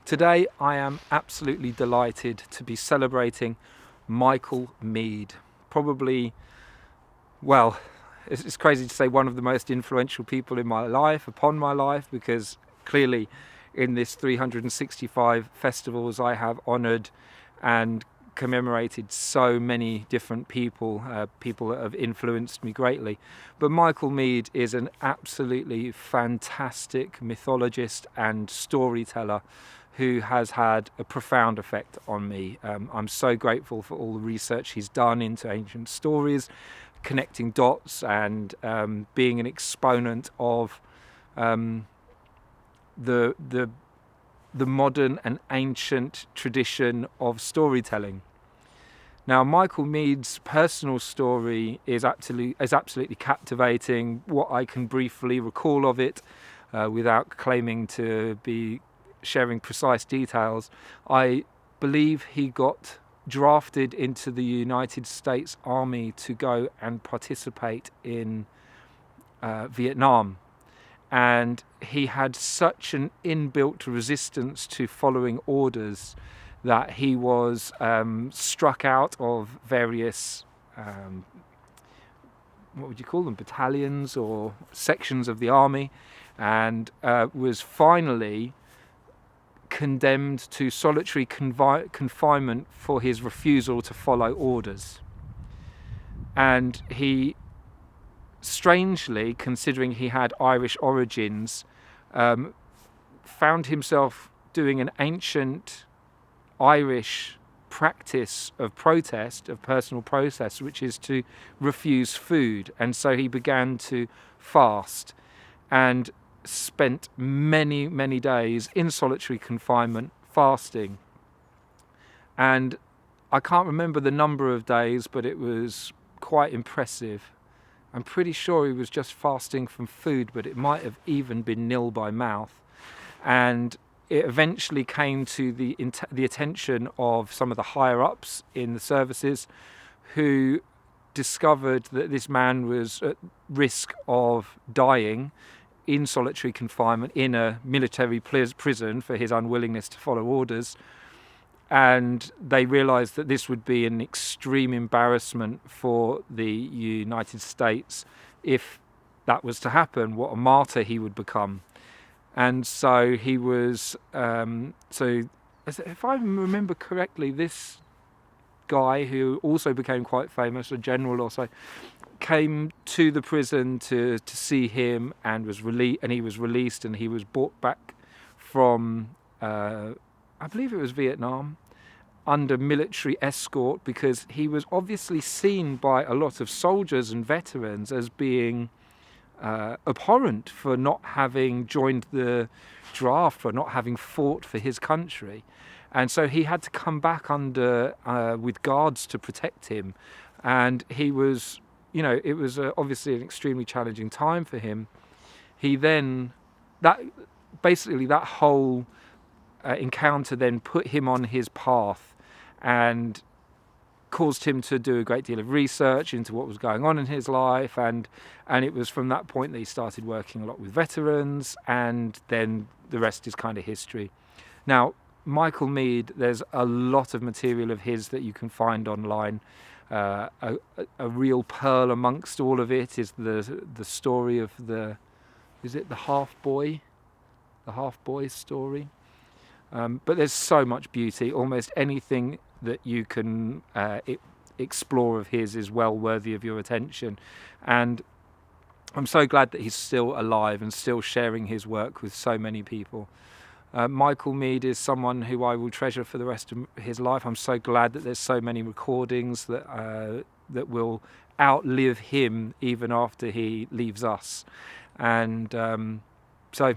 Today I am absolutely delighted to be celebrating Michael Meade. Probably, well, it's crazy to say one of the most influential people in my life, upon my life, because clearly in this 365 festivals I have honoured and commemorated so many different people, people that have influenced me greatly. But Michael Meade is an absolutely fantastic mythologist and storyteller who has had a profound effect on me. I'm so grateful for all the research he's done into ancient stories, connecting dots, and being an exponent of the modern and ancient tradition of storytelling. Now, Michael Meade's personal story is absolutely captivating. What I can briefly recall of it, without claiming to be sharing precise details, I believe he got drafted into the United States Army to go and participate in Vietnam. And he had such an inbuilt resistance to following orders that he was struck out of various, what would you call them, battalions or sections of the army, and was finally condemned to solitary confinement for his refusal to follow orders. And he, strangely, considering he had Irish origins, found himself doing an ancient Irish practice of protest, of personal protest, which is to refuse food. And so he began to fast and spent many, many days in solitary confinement fasting. And I can't remember the number of days, but it was quite impressive. I'm pretty sure he was just fasting from food, but it might have even been nil by mouth. And it eventually came to the attention of some of the higher ups in the services, who discovered that this man was at risk of dying in solitary confinement in a military prison for his unwillingness to follow orders. And they realized that this would be an extreme embarrassment for the United States if that was to happen, what a martyr he would become. And so he was, if I remember correctly, this guy, who also became quite famous, a general or so, came to the prison to see him, and he was released, and he was brought back from, I believe it was Vietnam, under military escort, because he was obviously seen by a lot of soldiers and veterans as being abhorrent for not having joined the draft, for not having fought for his country. And so he had to come back under with guards to protect him. And he was, it was obviously an extremely challenging time for him. He then, that whole encounter then put him on his path and caused him to do a great deal of research into what was going on in his life, and it was from that point that he started working a lot with veterans, and then the rest is kind of history. Now, Michael Meade, there's a lot of material of his that you can find online. A real pearl amongst all of it is the story of the half boy story. But there's so much beauty. Almost anything that you can explore of his is well worthy of your attention. And I'm so glad that he's still alive and still sharing his work with so many people. Michael Meade is someone who I will treasure for the rest of his life. I'm so glad that there's so many recordings that will outlive him even after he leaves us. And so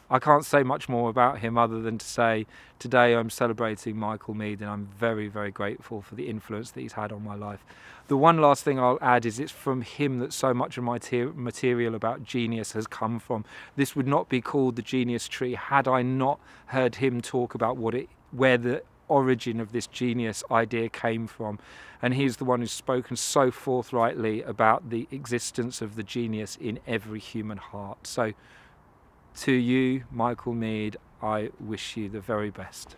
I can't say much more about him other than to say today I'm celebrating Michael Meade, and I'm very, very grateful for the influence that he's had on my life. The one last thing I'll add is it's from him that so much of my material about genius has come from. This would not be called the Genius Tree had I not heard him talk about where the origin of this genius idea came from. And he's the one who's spoken so forthrightly about the existence of the genius in every human heart. So to you, Michael Meade, I wish you the very best.